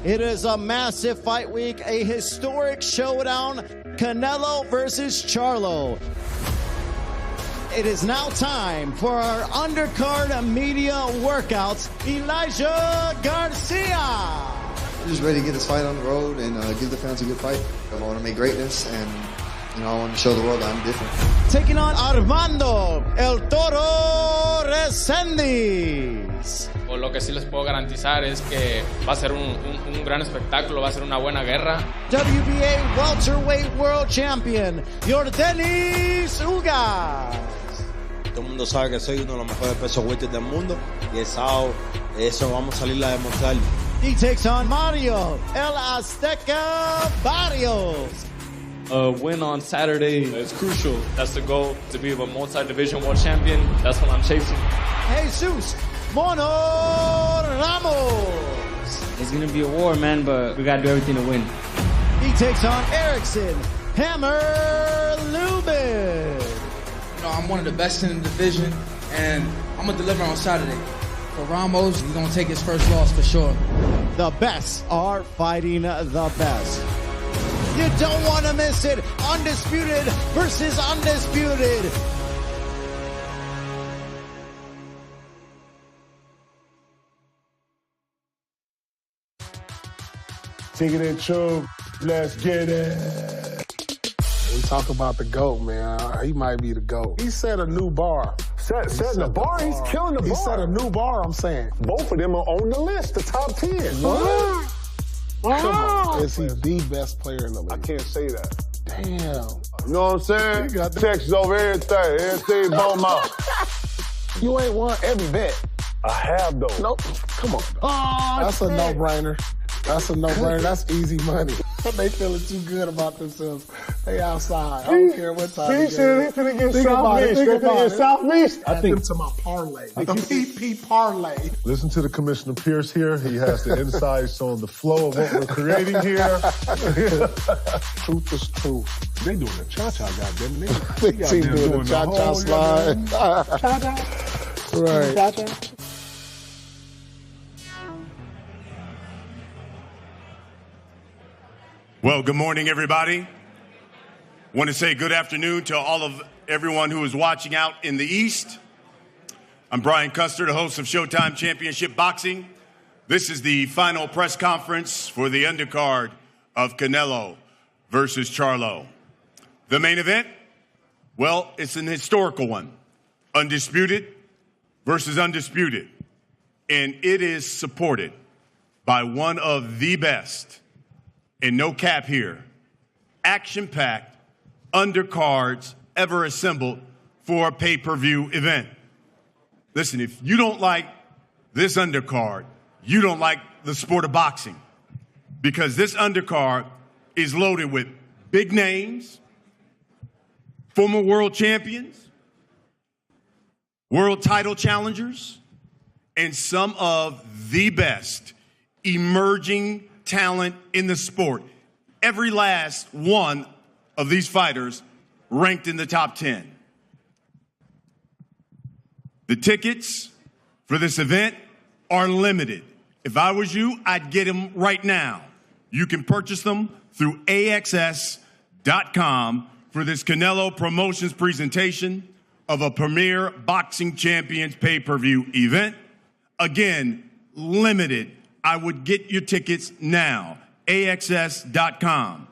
It is a massive fight week, a historic showdown, Canelo versus Charlo. It is now time for our undercard media workouts. Elijah Garcia. I'm just ready to get this fight on the road and give the fans a good fight. I want to make greatness, and I want to show the world that I'm different. Taking on Armando El Toro Reséndiz. Lo que sí les puedo garantizar es que va a ser un gran espectáculo, va a ser una buena guerra. WBA welterweight world champion Yordenis Ugas. Todo el mundo sabe que soy uno de los mejores pesos welter del mundo y el sábado eso vamos a salir a demostrar. He takes on Mario El Azteca Barrios. A win on Saturday is crucial. That's the goal, to be a multi-division world champion. That's what I'm chasing. Jesus Ramos. It's going to be a war, man, but we got to do everything to win. He takes on Erickson The Hammer Lubin. I'm one of the best in the division, and I'm going to deliver on Saturday. For Ramos, he's going to take his first loss for sure. The best are fighting the best. You don't want to miss it. Undisputed versus undisputed. Take it in, Schaub. Let's get it. We talk about the GOAT, man. He might be the GOAT. He set a new bar. Setting the bar? He's killing the bar. He set a new bar, I'm saying. Both of them are on the list, the top 10. What? Come on. Oh. Is he the best player in the league? I can't say that. Damn. You know what I'm saying? You got that. Texas over everything. Everything bone mouth. You ain't won every bet. I have, though. Nope. Come on. Oh, That's a no-brainer. That's a no-brainer. That's easy money. They feeling too good about themselves. They outside. I don't care what time. He said he's going to get Southeast. They're going to get Southeast. I think to my parlay. The PP parlay. Listen to the Commissioner Pierce here. He has the insights on the flow of what we're creating here. Truth is truth. They doing the cha-cha, goddammit. They team doing the cha-cha slide. Cha-cha. Right. Cha-cha. Well, good morning, everybody. Want to say good afternoon to everyone who is watching out in the East. I'm Brian Custer, the host of Showtime Championship Boxing. This is the final press conference for the undercard of Canelo versus Charlo. The main event, well, it's an historical one. Undisputed versus undisputed. And it is supported by one of the best, and no cap here, action-packed undercards ever assembled for a pay-per-view event. Listen, if you don't like this undercard, you don't like the sport of boxing, because this undercard is loaded with big names, former world champions, world title challengers, and some of the best emerging talent in the sport. Every last one of these fighters ranked in the top 10. The tickets for this event are limited. If I was you, I'd get them right now. You can purchase them through AXS.com for this Canelo Promotions presentation of a premier boxing champions pay-per-view event. Again, limited. I would get your tickets now. AXS.com.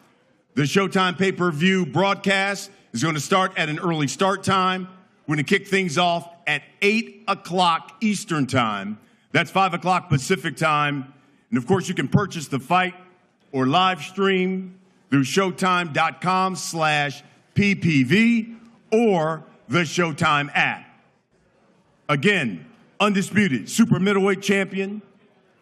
The Showtime pay-per-view broadcast is going to start at an early start time. We're going to kick things off at 8 o'clock Eastern time. That's 5 o'clock Pacific time. And, of course, you can purchase the fight or live stream through Showtime.com/PPV or the Showtime app. Again, undisputed super middleweight champion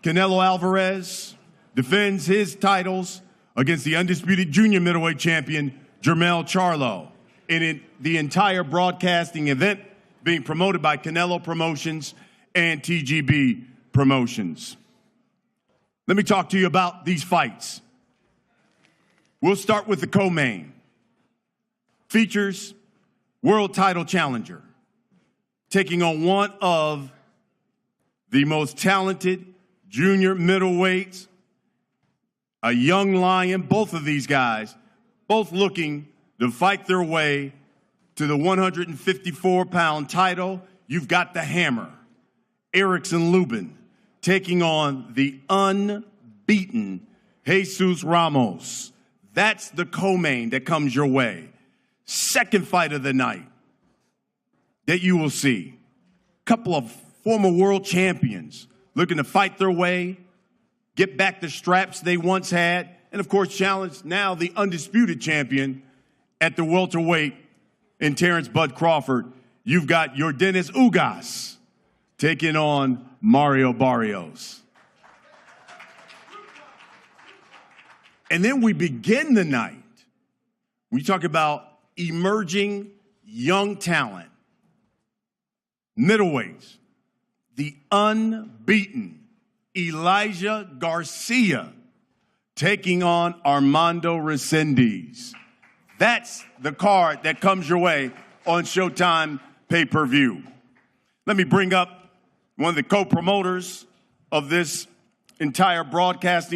Canelo Alvarez defends his titles against the undisputed junior middleweight champion Jermell Charlo in the entire broadcasting event being promoted by Canelo Promotions and TGB Promotions. Let me talk to you about these fights. We'll start with the co-main. Features world title challenger taking on one of the most talented junior middleweights a young lion, both of these guys, both looking to fight their way to the 154-pound title. You've got the Hammer, Erickson Lubin, taking on the unbeaten Jesus Ramos. That's the co-main that comes your way. Second fight of the night that you will see. A couple of former world champions looking to fight their way, get back the straps they once had, and of course challenge now the undisputed champion at the welterweight in Terrence Bud Crawford. You've got Yordenis Ugas taking on Mario Barrios. And then we begin the night. We talk about emerging young talent. Middleweights, the unbeaten Elijah Garcia taking on Armando Reséndiz. That's the card that comes your way on Showtime pay-per-view. Let me bring up one of the co-promoters of this entire broadcast.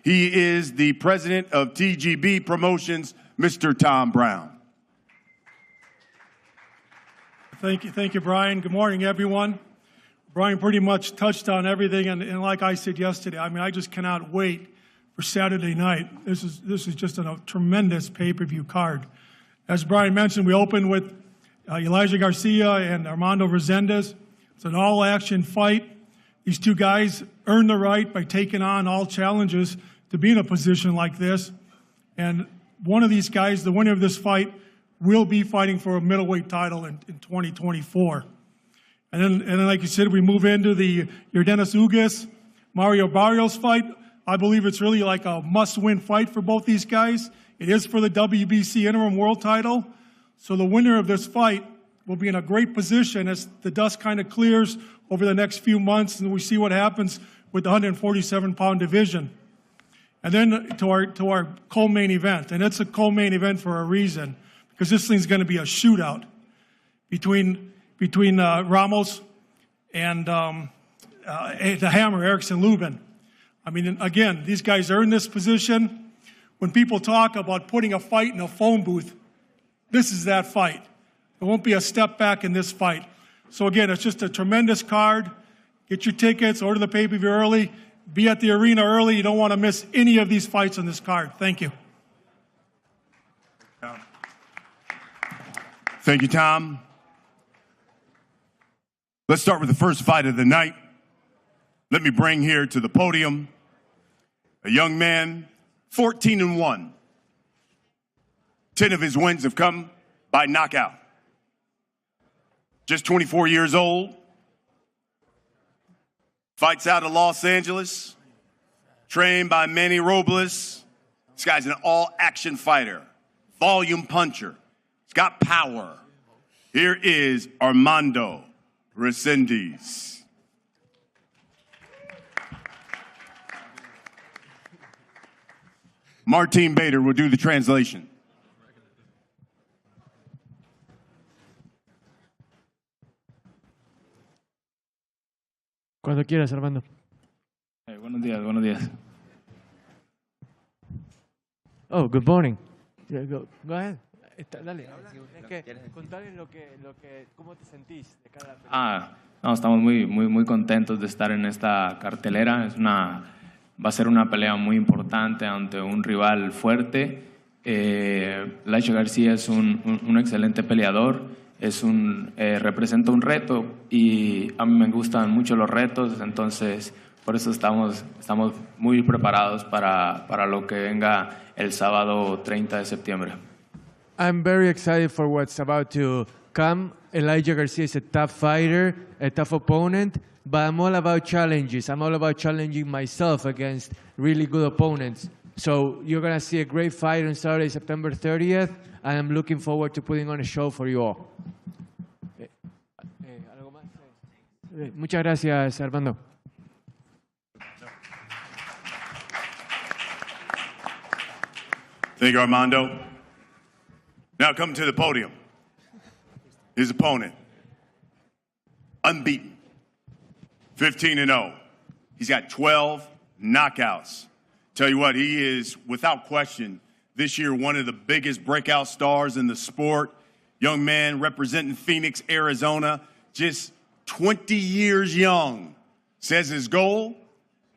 He is the president of TGB Promotions, Mr. Tom Brown. Thank you, Brian. Good morning, everyone. Brian pretty much touched on everything, and like I said yesterday, I mean, I just cannot wait for Saturday night. This is just a tremendous pay-per-view card. As Brian mentioned, we opened with Elijah Garcia and Armando Reséndiz. It's an all-action fight. These two guys earned the right by taking on all challenges to be in a position like this. And one of these guys, the winner of this fight, will be fighting for a middleweight title in 2024. And then, like you said, we move into the Yordenis Ugas, Mario Barrios fight. I believe it's really like a must-win fight for both these guys. It is for the WBC interim world title. So the winner of this fight will be in a great position as the dust kind of clears over the next few months and we see what happens with the 147-pound division. And then to our co-main event, and it's a co-main event for a reason, because this thing's going to be a shootout between Ramos and the Hammer, Erickson Lubin. I mean, again, these guys are in this position. When people talk about putting a fight in a phone booth, this is that fight. There won't be a step back in this fight. So again, it's just a tremendous card. Get your tickets, order the pay-per-view early, be at the arena early. You don't want to miss any of these fights on this card. Thank you. Thank you, Tom. Let's start with the first fight of the night. Let me bring here to the podium a young man, 14-1. 10 of his wins have come by knockout. Just 24 years old. Fights out of Los Angeles. Trained by Manny Robles. This guy's an all-action fighter. Volume puncher. He's got power. Here is Armando Reséndiz. Martin Bader will do the translation. Cuando quieras, Armando. Hey, buenos días. Oh, good morning. Yeah, go ahead. Dale. Contale cómo te sentís de cada pelea. No, estamos muy contentos de estar en esta cartelera. Va a ser una pelea muy importante ante un rival fuerte. Elijah Garcia es un excelente peleador. Representa un reto y a mí me gustan mucho los retos, entonces por eso estamos muy preparados para lo que venga el sábado 30 de septiembre. I'm very excited for what's about to come. Elijah Garcia is a tough fighter, a tough opponent, but I'm all about challenges. I'm all about challenging myself against really good opponents. So you're going to see a great fight on Saturday, September 30th, and I'm looking forward to putting on a show for you all. Muchas gracias, Armando. Thank you, Armando. Now come to the podium. His opponent, unbeaten, 15-0. He's got 12 knockouts. Tell you what, he is, without question, this year one of the biggest breakout stars in the sport. Young man representing Phoenix, Arizona, just 20 years young. Says his goal,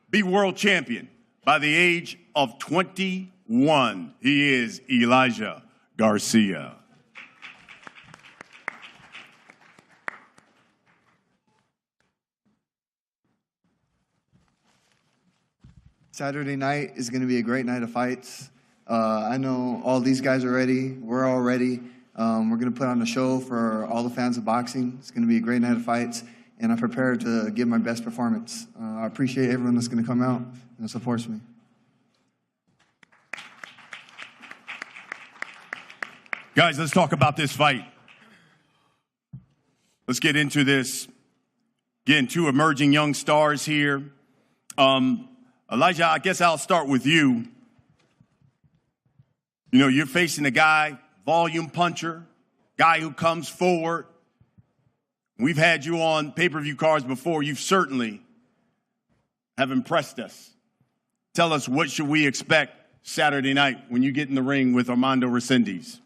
be world champion by the age of 21. He is Elijah Garcia. Saturday night is going to be a great night of fights. I know all these guys are ready. We're all ready. We're going to put on a show for all the fans of boxing. It's going to be a great night of fights, and I'm prepared to give my best performance. I appreciate everyone that's going to come out and supports me. Guys, let's talk about this fight. Let's get into this. Again, two emerging young stars here. Elijah, I guess I'll start with you. You know, you're facing a guy, volume puncher, guy who comes forward. We've had you on pay-per-view cards before. You certainly have impressed us. Tell us, what should we expect Saturday night when you get in the ring with Armando Reséndiz?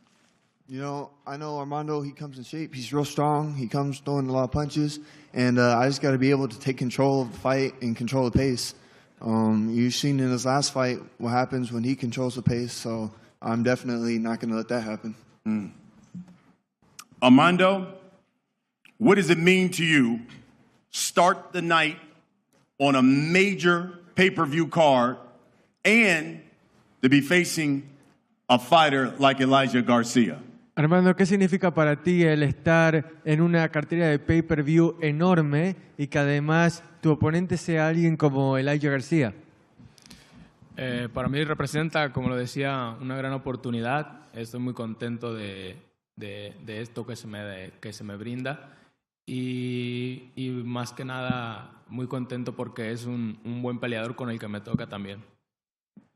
You know, I know Armando, he comes in shape. He's real strong. He comes throwing a lot of punches. And I just got to be able to take control of the fight and control the pace. You've seen in his last fight what happens when he controls the pace. So I'm definitely not going to let that happen. Armando, what does it mean to you start the night on a major pay-per-view card and to be facing a fighter like Elijah Garcia? Armando, ¿qué significa para ti el estar en una cartera de pay-per-view enorme y que además tu oponente sea alguien como Elijah Garcia? Para mí representa, como lo decía, una gran oportunidad. Estoy muy contento de esto que se me brinda y más que nada muy contento porque es un buen peleador con el que me toca también.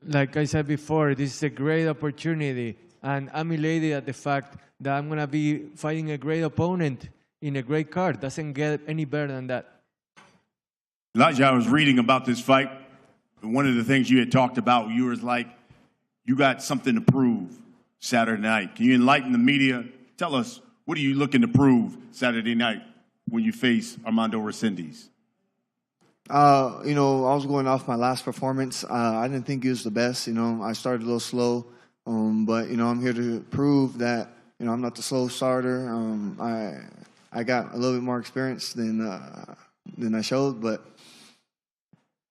Like I said before, this is a great opportunity, and I'm elated at the fact that I'm going to be fighting a great opponent in a great card. Doesn't get any better than that. Elijah, I was reading about this fight. One of the things you had talked about, you were like, you got something to prove Saturday night. Can you enlighten the media? Tell us, what are you looking to prove Saturday night when you face Armando Reséndiz? You know, I was going off my last performance. I didn't think it was the best. You know, I started a little slow. But, you know, I'm here to prove that, you know, I'm not the slow starter. I got a little bit more experience than I showed. But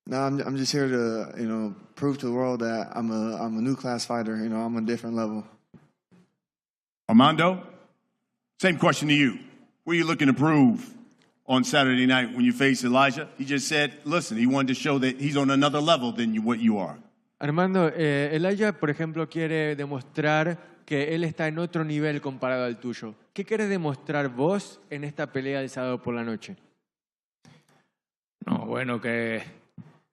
no, I'm just here to, you know, prove to the world that I'm a new class fighter. You know, I'm on a different level. Armando, same question to you. What are you looking to prove on Saturday night when you face Elijah? He just said, listen, he wanted to show that he's on another level than what you are. Armando, Elijah, por ejemplo, quiere demostrar que él está en otro nivel comparado al tuyo. ¿Qué quieres demostrar vos en esta pelea de sábado por la noche? No, bueno, que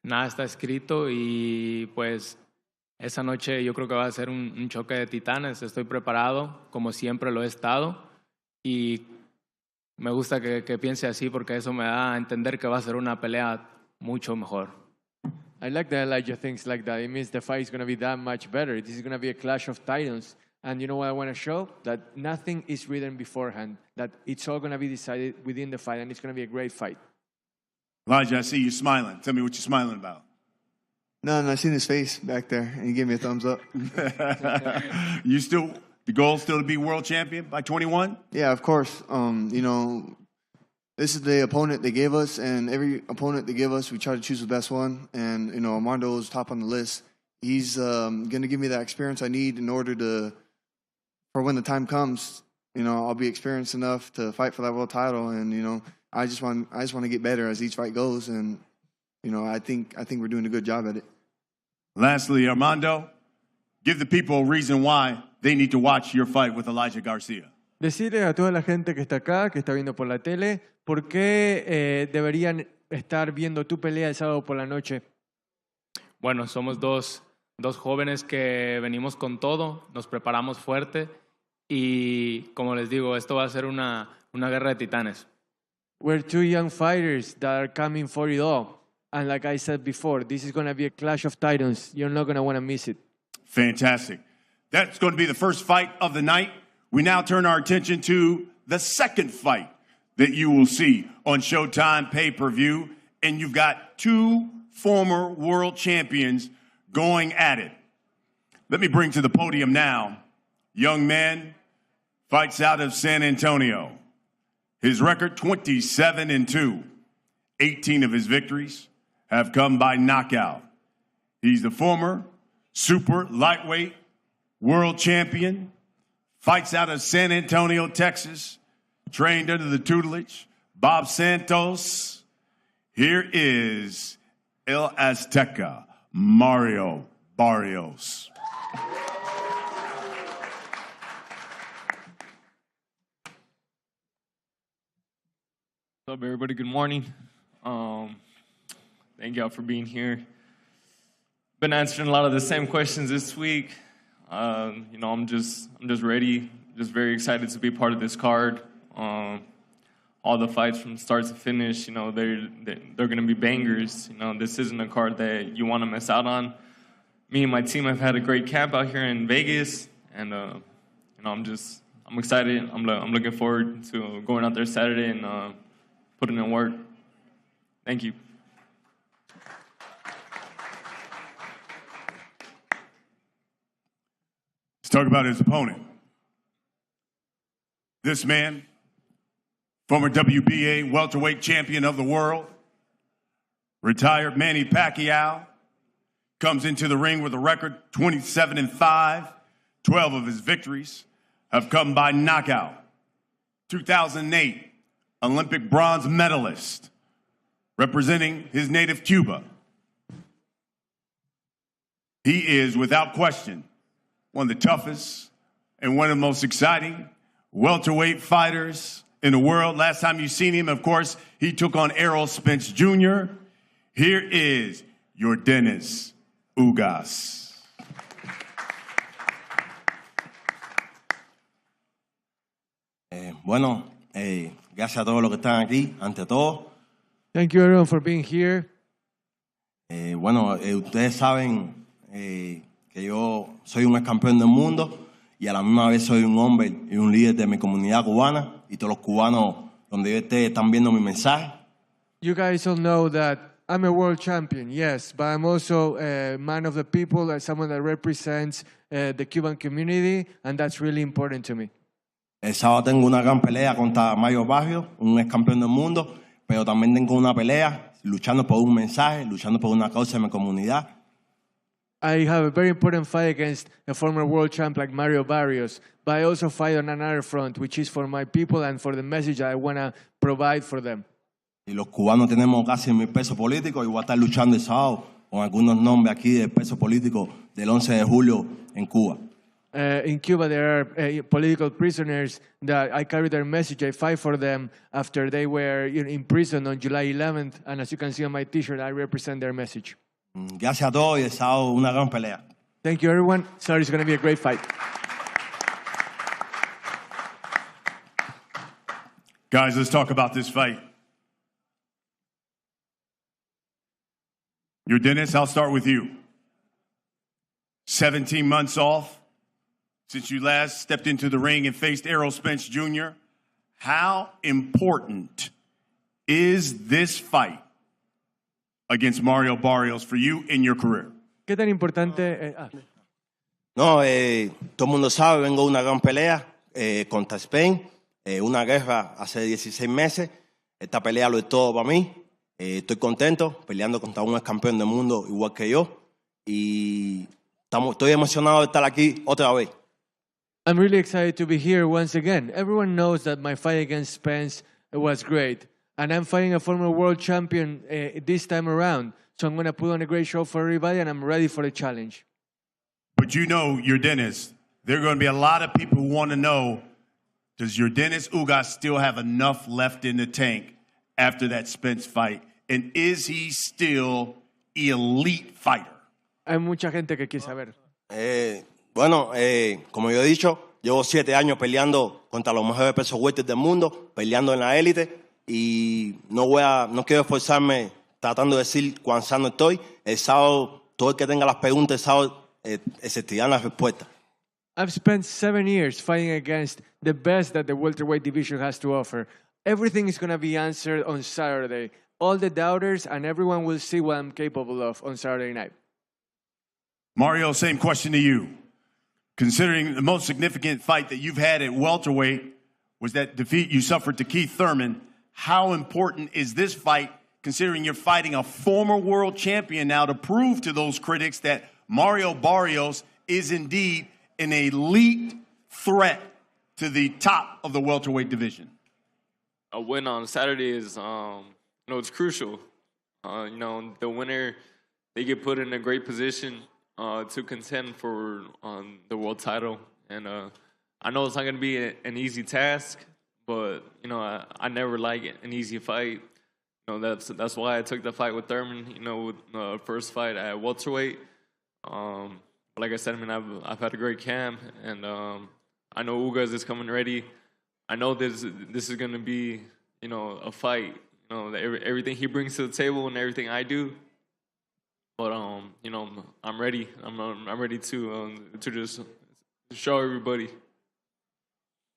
nada está escrito y pues esa noche yo creo que va a ser un choque de titanes. Estoy preparado, como siempre lo he estado, y me gusta que piense así porque eso me da a entender que va a ser una pelea mucho mejor. I like that Elijah thinks like that. It means the fight is going to be that much better. This is going to be a clash of titans. And you know what I want to show? That nothing is written beforehand. That it's all going to be decided within the fight, and it's going to be a great fight. Elijah, I see you smiling. Tell me what you're smiling about. No, I seen his face back there, and he gave me a thumbs up. The goal still to be world champion by 21? Yeah, of course. You know, this is the opponent they gave us, and every opponent they give us, we try to choose the best one. And, you know, Armando is top on the list. He's going to give me that experience I need in order for when the time comes, you know, I'll be experienced enough to fight for that world title. And, you know, I just want to get better as each fight goes. And, you know, I think we're doing a good job at it. Lastly, Armando, give the people a reason why they need to watch your fight with Elijah Garcia. Decirle a toda la gente que está acá, que está viendo por la tele, ¿por qué deberían estar viendo tu pelea el sábado por la noche? Bueno, somos dos jóvenes que venimos con todo, nos preparamos fuerte y, como les digo, esto va a ser una guerra de titanes. We're two young fighters that are coming for it all. And like I said before, this is going to be a clash of titans. You're not going to want to miss it. Fantastic. That's going to be the first fight of the night. We now turn our attention to the second fight that you will see on Showtime pay-per-view. And you've got two former world champions going at it. Let me bring to the podium now, young man, fights out of San Antonio. His record, 27-2. 18 of his victories have come by knockout. He's the former super lightweight world champion, fights out of San Antonio, Texas, trained under the tutelage, Bob Santos. Here is El Azteca, Mario Barrios. What's up, everybody? Good morning. Thank y'all for being here. Been answering a lot of the same questions this week. I'm just ready. Just very excited to be part of this card. All the fights from start to finish, they're gonna be bangers. This isn't a card that you want to miss out on. Me and my team have had a great camp out here in Vegas, and I'm excited. I'm looking forward to going out there Saturday and putting in work. Thank you. Let's talk about his opponent. This man, former WBA welterweight champion of the world, retired Manny Pacquiao, comes into the ring with a record 27-5. 12 of his victories have come by knockout. 2008 Olympic bronze medalist, representing his native Cuba. He is, without question, one of the toughest and one of the most exciting welterweight fighters in the world. Last time you seen him, of course, he took on Errol Spence Jr. Here is Yordenis Ugas. Gracias a todos los que están aquí, ante todo. Thank you everyone for being here. Ustedes saben que yo soy un ex campeón del mundo y a la misma vez soy un hombre y un líder de mi comunidad cubana, y todos los cubanos donde yo esté están viendo mi mensaje. You guys all know that I'm a world champion, yes, but I'm also a man of the people, someone that represents the Cuban community, and that's really important to me. El sábado tengo una gran pelea contra Mario Barrios, un ex campeón del mundo, pero también tengo una pelea luchando por un mensaje, luchando por una causa de mi comunidad. I have a very important fight against a former world champ like Mario Barrios, but I also fight on another front, which is for my people and for the message I want to provide for them. Y los cubanos tenemos casi 1,000 pesos políticos, y voy a estar luchando el sábado con algunos nombres aquí del peso político del 11 de julio en Cuba. In Cuba, there are political prisoners that I carry their message. I fight for them after they were in prison on July 11th. And as you can see on my T-shirt, I represent their message. Gracias a todos y el sábado una gran pelea. Thank you, everyone. Sorry, it's going to be a great fight. Guys, let's talk about this fight. Yordenis, I'll start with you. 17 months off since you last stepped into the ring and faced Errol Spence Jr. How important is this fight against Mario Barrios for you in your career? ¿Qué tan importante? Todo el mundo sabe, vengo de una gran pelea contra Spain, una guerra hace 16 meses. Esta pelea lo es todo para mí. Estoy contento peleando contra un ex campeón del mundo igual que yo, y estoy emocionado de estar aquí otra vez. I'm really excited to be here once again. Everyone knows that my fight against Spence was great, and I'm fighting a former world champion this time around. So I'm going to put on a great show for everybody, and I'm ready for the challenge. But Yordenis, there are going to be a lot of people who want to know, does Yordenis Ugas still have enough left in the tank after that Spence fight? And is he still an elite fighter? Hay mucha gente que quiere saber. Como yo he dicho, llevo 7 años peleando contra los mejores pesos welter del mundo, peleando en la élite, y no quiero esforzarme tratando de decir cuán sano estoy. El sábado, todo el que tenga las preguntas, el sábado se tiran las respuestas. I've spent 7 years fighting against the best that the welterweight division has to offer. Everything is going to be answered on Saturday. All the doubters and everyone will see what I'm capable of on Saturday night. Mario, same question to you. Considering the most significant fight that you've had at welterweight was that defeat you suffered to Keith Thurman, how important is this fight, considering you're fighting a former world champion now, to prove to those critics that Mario Barrios is indeed an elite threat to the top of the welterweight division? A win on Saturday is, it's crucial. The winner, they get put in a great position to contend for the world title. And I know it's not going to be an easy task, but, I never like an easy fight. That's why I took the fight with Thurman, with the first fight at welterweight. Like I said, I've had a great camp, and I know Ugas is coming ready. I know this is going to be, a fight. Everything he brings to the table and everything I do. But I'm ready. I'm ready to just show everybody.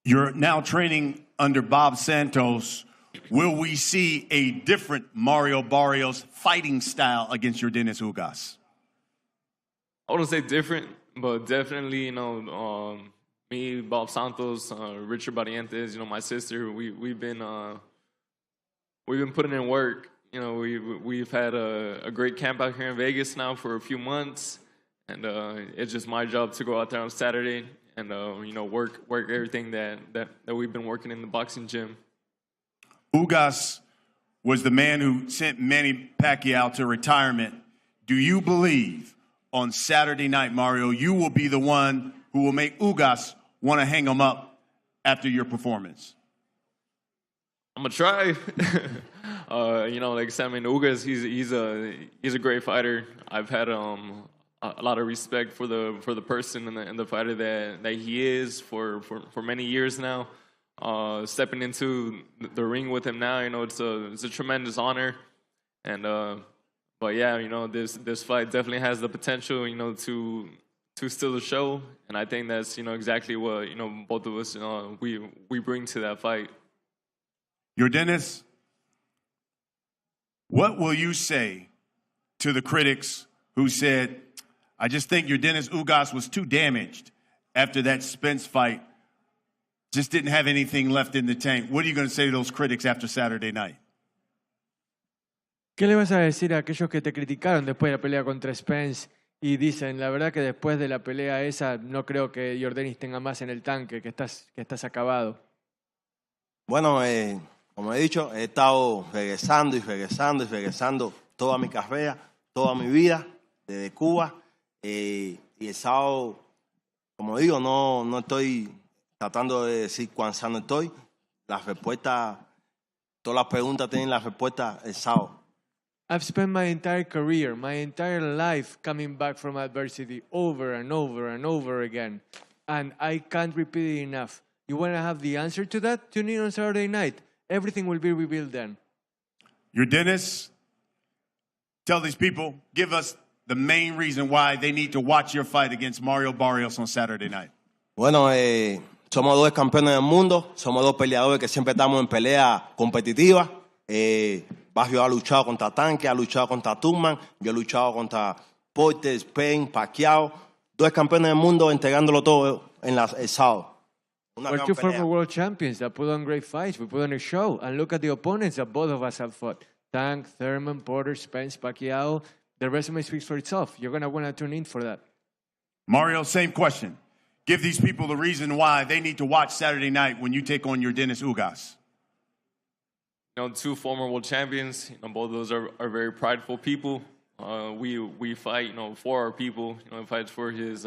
You're now training under Bob Santos. Will we see a different Mario Barrios fighting style against Yordenis Ugas? I wouldn't say different, but definitely, me, Bob Santos, Richard Barrientos, my sister, we've been putting in work. We've had a great camp out here in Vegas now for a few months, and it's just my job to go out there on Saturday and work everything that we've been working in the boxing gym. Ugas was the man who sent Manny Pacquiao to retirement. Do you believe on Saturday night, Mario, you will be the one who will make Ugas want to hang him up after your performance? I'm gonna try. Like I said, Ugas, he's a great fighter. I've had a lot of respect for the person and the fighter that he is for many years now. Stepping into the ring with him now, it's a tremendous honor. And but yeah, this fight definitely has the potential, to steal the show. And I think that's exactly what both of us we bring to that fight. Yordenis, what will you say to the critics who said, I just think Yordenis Ugas was too damaged after that Spence fight, just didn't have anything left in the tank? What are you going to say to those critics after Saturday night? ¿Qué le vas a decir a aquellos que te criticaron después de la pelea contra Spence y dicen, la verdad que después de la pelea esa no creo que Yordenis tenga más en el tanque, que estás acabado? Bueno, como he dicho, he estado regresando toda mi carrera, toda mi vida, desde Cuba. Y el sábado, como digo, no estoy tratando de decir cuán sano estoy. Las respuestas, todas las preguntas tienen las respuestas el sábado. I've spent my entire career, my entire life coming back from adversity over and over and over again. And I can't repeat it enough. You want to have the answer to that? Tune in on Saturday night. Everything will be revealed then. Yordenis, tell these people, give us the main reason why they need to watch your fight against Mario Barrios on Saturday night. Bueno, somos dos campeones del mundo, somos dos peleadores que siempre estamos en pelea competitiva. Barrios ha luchado contra Tanque, ha luchado contra Turman, yo he luchado contra Porter, Spain, Pacquiao. Dos campeones del mundo entregándolo todo en el sábado. We're two former world champions that put on great fights. We put on a show. And look at the opponents that both of us have fought. Tank, Thurman, Porter, Spence, Pacquiao. The resume speaks for itself. You're going to want to tune in for that. Mario, same question. Give these people the reason why they need to watch Saturday night when you take on Yordenis Ugas. Two former world champions. Both of those are very prideful people. We fight, for our people. He fights for his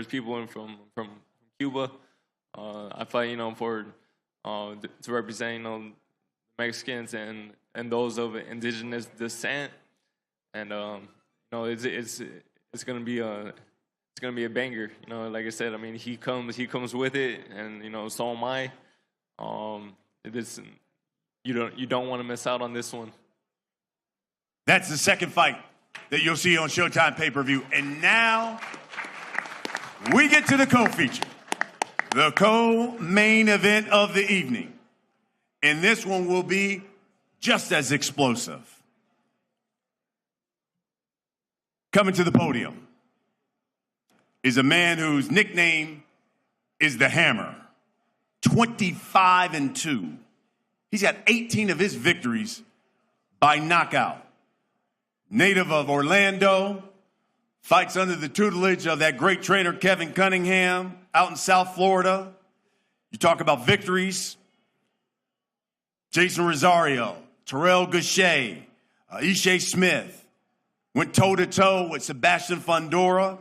people and from Cuba. I fight, to represent, Mexicans and those of indigenous descent. And it's gonna be a banger. Like I said, he comes with it, and so am I. You don't want to miss out on this one. That's the second fight that you'll see on Showtime pay-per-view. And now we get to the co-feature, the co-main event of the evening. And this one will be just as explosive. Coming to the podium is a man whose nickname is The Hammer. 25-2. He's got 18 of his victories by knockout. Native of Orlando, fights under the tutelage of that great trainer Kevin Cunningham out in South Florida. You talk about victories. Jason Rosario, Terrell Gaucher, Ishe Smith went toe-to-toe with Sebastian Fundora.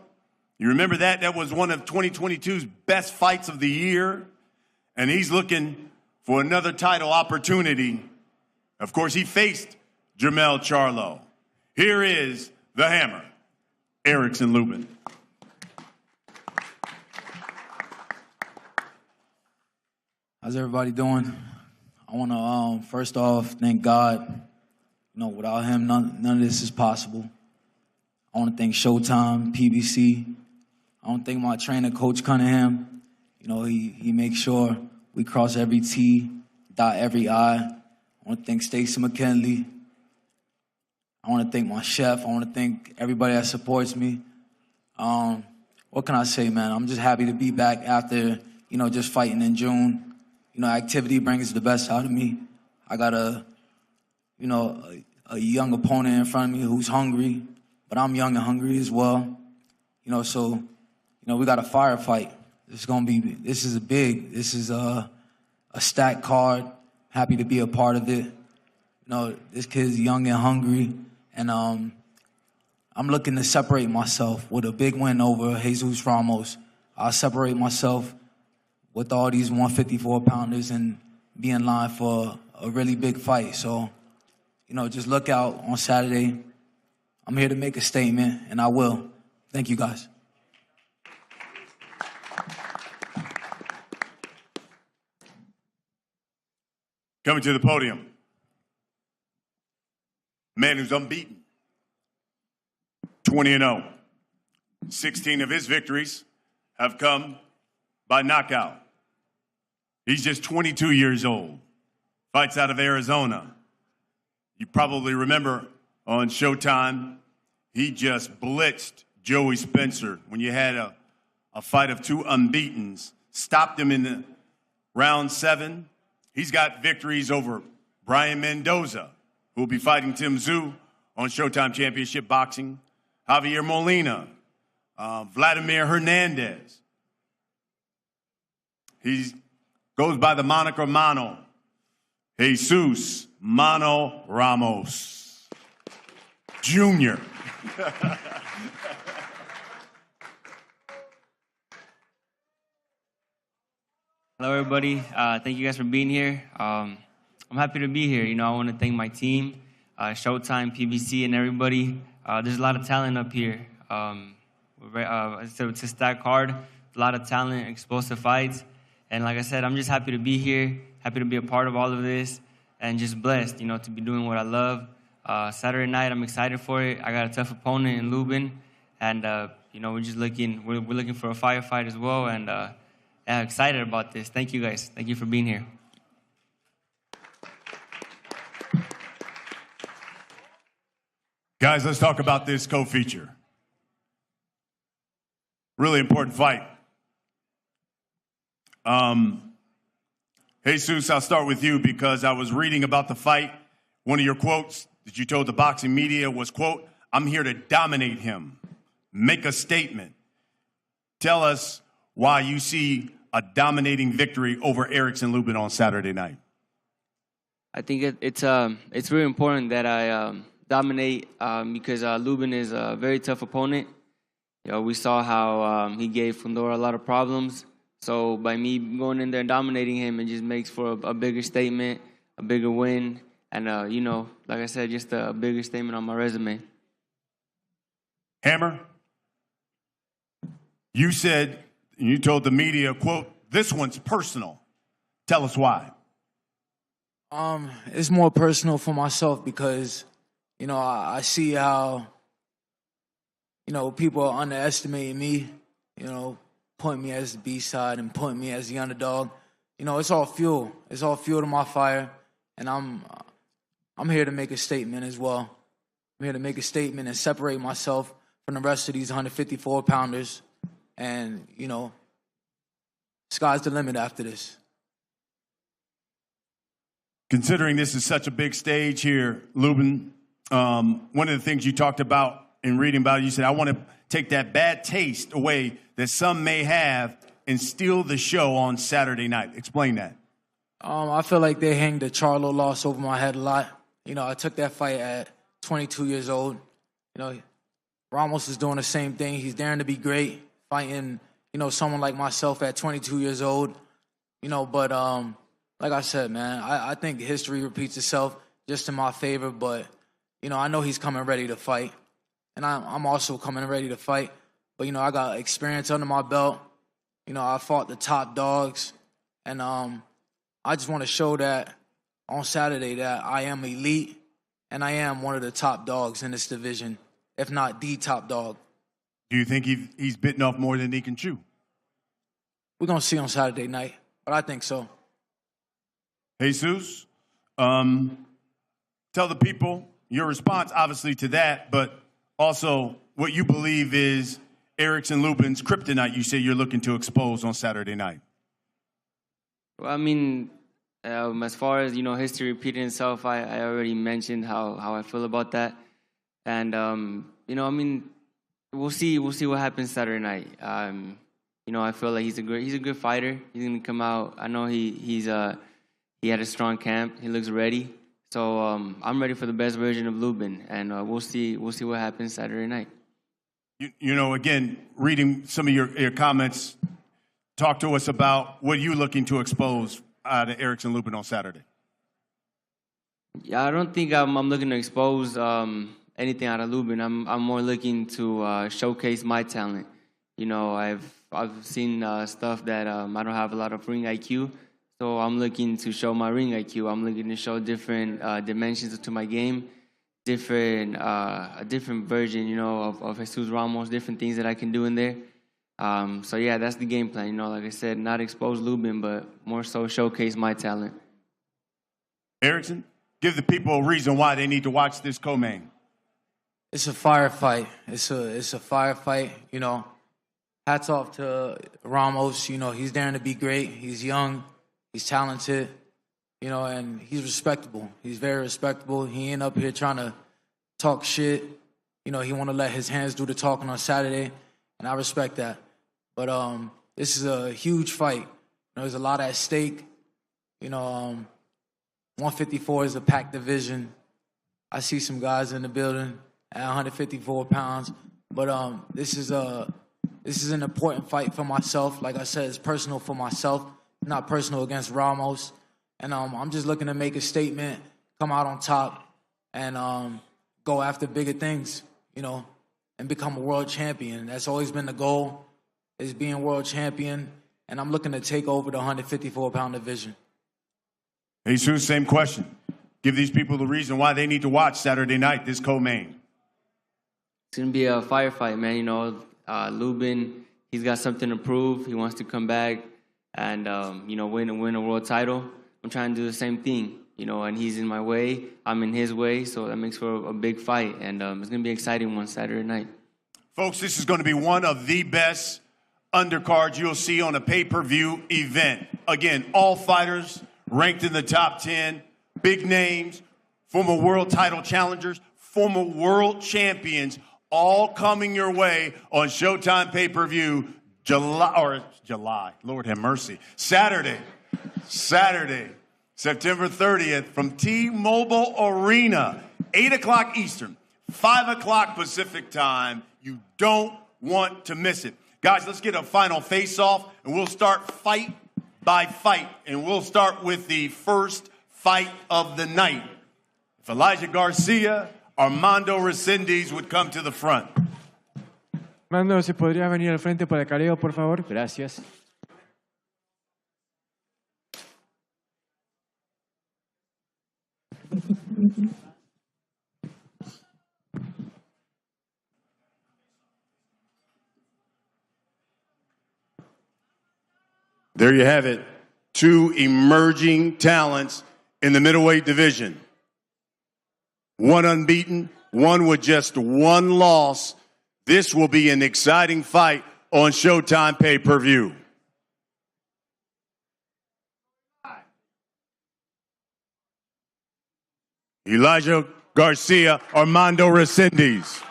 You remember that? That was one of 2022's best fights of the year. And he's looking for another title opportunity. Of course, he faced Jermell Charlo. Here is The Hammer, Erickson Lubin. How's everybody doing? I want to first off thank God. You know, without him, none of this is possible. I want to thank Showtime, PBC. I want to thank my trainer, Coach Cunningham. You know, he makes sure we cross every T, dot every I. I want to thank Stacey McKinley. I want to thank my chef. I want to thank everybody that supports me. What can I say, man? I'm just happy to be back after, you know, just fighting in June. You know, activity brings the best out of me. I got a young opponent in front of me who's hungry, but I'm young and hungry as well. You know, so, you know, we got a firefight. This is a stacked card. Happy to be a part of it. You know, this kid's young and hungry, and I'm looking to separate myself with a big win over Jesus Ramos. I'll separate myself with all these 154-pounders and be in line for a really big fight. So, you know, just look out on Saturday. I'm here to make a statement, and I will. Thank you, guys. Coming to the podium, man who's unbeaten, 20-0. 16 of his victories have come by knockout. He's just 22 years old, fights out of Arizona. You probably remember on Showtime, he just blitzed Joey Spencer when you had a fight of two unbeatens, stopped him in the round 7. He's got victories over Brian Mendoza, who will be fighting Tim Tszyu on Showtime Championship Boxing, Javier Molina, Vladimir Hernandez. He goes by the moniker Mano, Jesus Mano Ramos Jr. Hello, everybody. Thank you guys for being here. I'm happy to be here. You know, I want to thank my team, Showtime, PBC, and everybody. There's a lot of talent up here. It's a stacked card, a lot of talent, explosive fights. And like I said, I'm just happy to be here, happy to be a part of all of this, and just blessed, you know, to be doing what I love. Saturday night, I'm excited for it. I got a tough opponent in Lubin, and, you know, we're looking for a firefight as well, and yeah, excited about this. Thank you, guys. Thank you for being here. Guys, let's talk about this co-feature. Really important fight. Jesus, I'll start with you because I was reading about the fight. One of your quotes that you told the boxing media was, quote, "I'm here to dominate him, make a statement." Tell us why you see a dominating victory over Erickson Lubin on Saturday night. I think it's really important that I dominate because Lubin is a very tough opponent. You know, we saw how he gave Fundora a lot of problems. So by me going in there and dominating him, it just makes for a bigger statement, a bigger win, and you know, like I said, just a bigger statement on my resume. Hammer, you said, you told the media, quote, "This one's personal." Tell us why. It's more personal for myself because, You know, I see how, you know, people are underestimating me, you know, putting me as the B-side and putting me as the underdog. You know, it's all fuel. It's all fuel to my fire, and I'm here to make a statement as well. I'm here to make a statement and separate myself from the rest of these 154-pounders, and, you know, sky's the limit after this. Considering this is such a big stage here, Lubin, one of the things you talked about in reading about it, you said, I want to take that bad taste away that some may have and steal the show on Saturday night. Explain that. I feel like they hanged the Charlo loss over my head a lot. You know, I took that fight at 22 years old. You know, Ramos is doing the same thing. He's daring to be great, fighting, you know, someone like myself at 22 years old. You know, but like I said, man, I think history repeats itself just in my favor. But, you know, I know he's coming ready to fight. And I'm also coming ready to fight. But, you know, I got experience under my belt. You know, I fought the top dogs. And I just want to show that on Saturday that I am elite and I am one of the top dogs in this division, if not the top dog. Do you think he's bitten off more than he can chew? We're going to see on Saturday night, but I think so. Jesus, tell the people your response, obviously, to that, but also what you believe is Erickson Lubin's kryptonite you say you're looking to expose on Saturday night. Well, I mean, as far as, you know, history repeating itself, I already mentioned how I feel about that. And, you know, I mean, we'll see what happens Saturday night. You know, I feel like he's a good fighter. He's going to come out. I know he had a strong camp. He looks ready. So I'm ready for the best version of Lubin, and we'll see what happens Saturday night. You know, again, reading some of your comments, talk to us about what you're looking to expose out of Erickson Lubin on Saturday. Yeah, I don't think I'm looking to expose anything out of Lubin. I'm more looking to showcase my talent. You know, I've seen stuff that I don't have a lot of ring IQ. So I'm looking to show my ring IQ. I'm looking to show different dimensions to my game, a different version, you know, of Jesus Ramos, different things that I can do in there. So yeah, that's the game plan. You know, like I said, not expose Lubin, but more so showcase my talent. Erickson, give the people a reason why they need to watch this co-main. It's a firefight. It's a firefight. You know, hats off to Ramos. You know, he's daring to be great. He's young. He's talented, you know, and he's respectable. He's very respectable. He ain't up here trying to talk shit. You know, he want to let his hands do the talking on Saturday, and I respect that. But this is a huge fight. You know, there's a lot at stake. You know, 154 is a packed division. I see some guys in the building at 154 pounds. But this is an important fight for myself. Like I said, it's personal for myself. Not personal against Ramos. And I'm just looking to make a statement, come out on top, and go after bigger things, you know, and become a world champion. That's always been the goal, is being world champion. And I'm looking to take over the 154-pound division. Jesus, same question. Give these people the reason why they need to watch Saturday night, this co-main. It's going to be a firefight, man. You know, Lubin, he's got something to prove. He wants to come back and, you know, win a world title. I'm trying to do the same thing, you know, and he's in my way. I'm in his way, so that makes for a big fight. And it's going to be an exciting one Saturday night. Folks, this is going to be one of the best undercards you'll see on a pay-per-view event. Again, all fighters ranked in the top 10, big names, former world title challengers, former world champions, all coming your way on Showtime pay-per-view July, Lord have mercy, Saturday, September 30th from T-Mobile Arena, 8 o'clock Eastern, 5 o'clock Pacific time. You don't want to miss it. Guys, let's get a final face-off, and we'll start fight by fight, and we'll start with the first fight of the night. If Elijah Garcia, Armando Reséndiz would come to the front. Armando, ¿se podría venir al frente para el careo, por favor? Gracias. There you have it. Two emerging talents in the middleweight division. One unbeaten, one with just one loss. This will be an exciting fight on Showtime pay-per-view. Elijah Garcia, Armando Reséndiz.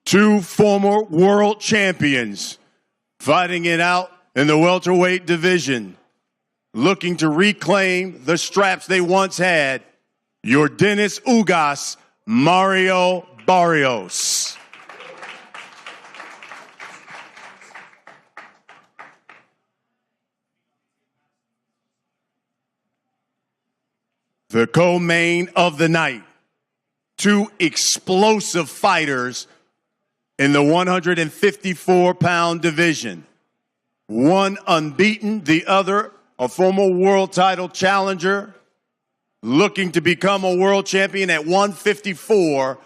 Two former world champions fighting it out in the welterweight division, looking to reclaim the straps they once had. Yordenis Ugas, Mario Barrios. The co-main of the night. Two explosive fighters in the 154-pound division. One unbeaten, the other a former world title challenger, looking to become a world champion at 154,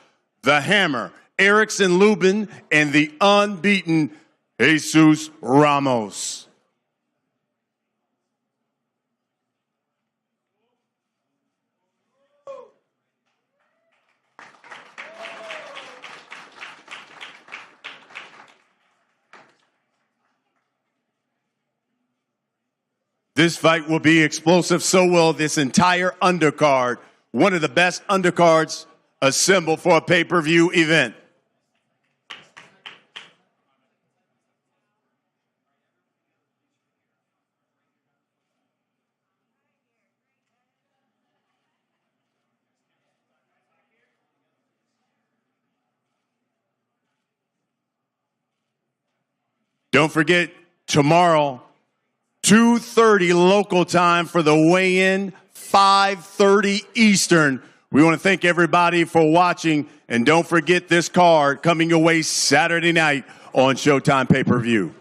the Hammer, Erickson Lubin, and the unbeaten Jesus Ramos. This fight will be explosive, so will this entire undercard. One of the best undercards assembled for a pay-per-view event. Don't forget, tomorrow, 2:30 local time for the weigh-in, 5:30 Eastern. We want to thank everybody for watching, and don't forget this card coming your way Saturday night on Showtime pay-per-view.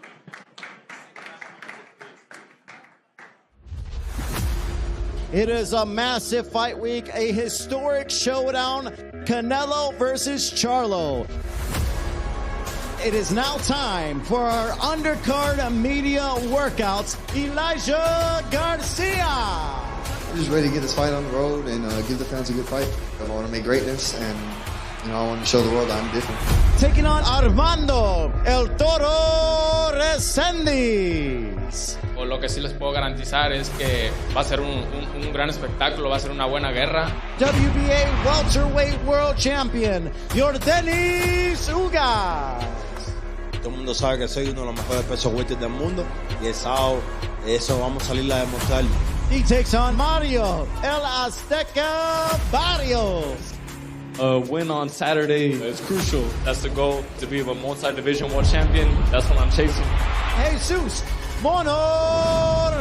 It is a massive fight week, a historic showdown, Canelo versus Charlo. It is now time for our undercard media workouts. Elijah Garcia. We're just ready to get this fight on the road and give the fans a good fight. I want to make greatness, and I want to show the world that I'm different. Taking on Armando El Toro Reséndiz. Lo que sí les puedo garantizar es que va a ser un gran espectáculo, va a ser una buena guerra. WBA welterweight world champion Yordenis Ugas. Todo el mundo sabe que soy uno de los mejores pesos welter del mundo y el sábado eso vamos a salir a demostrar. He takes on Mario El Azteca Barrios. A win on Saturday is crucial. That's the goal, to be a multi-division world champion. That's what I'm chasing. Jesus Ramos.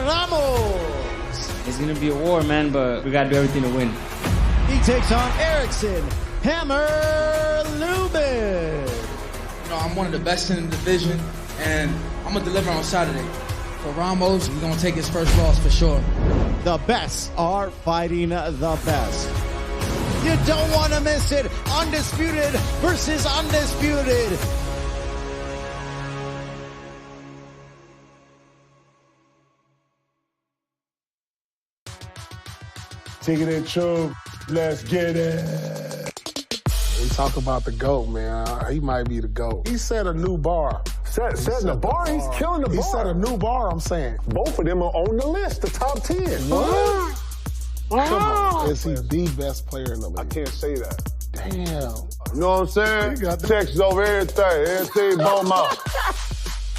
It's going to be a war, man, but we got to do everything to win. He takes on Erickson The Hammer Lubin. I'm one of the best in the division, and I'm going to deliver on Saturday. For Ramos, we're going to take his first loss for sure. The best are fighting the best. You don't want to miss it. Undisputed versus undisputed. Taking it, Schaub. Let's get it. We talk about the GOAT, man. He might be the GOAT. He set a new bar. Setting the bar? He's killing the bar. He set a new bar, I'm saying. Both of them are on the list, the top 10. What? Come on. Is he the best player in the league? I can't say that. Damn. You know what I'm saying? Texas over everything bone mouth.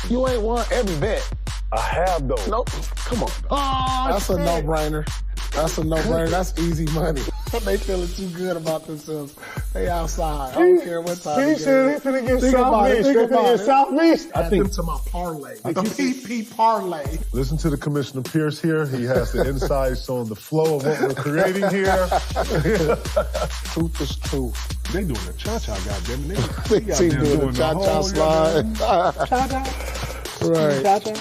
You ain't won every bet. I have, though. Nope. Come on. Oh, that's a no-brainer. That's a no-brainer. That's easy money. They feeling too good about themselves. They outside. I don't care what time. He said he's finna get Southeast. He's finna get Southeast. I think to my parlay. The PP parlay. Listen to the Commissioner Pierce here. He has the insights on the flow of what we're creating here. Truth is truth. They doing the cha-cha, goddammit. They doing the cha-cha slide. Cha-cha. Right. Cha-cha.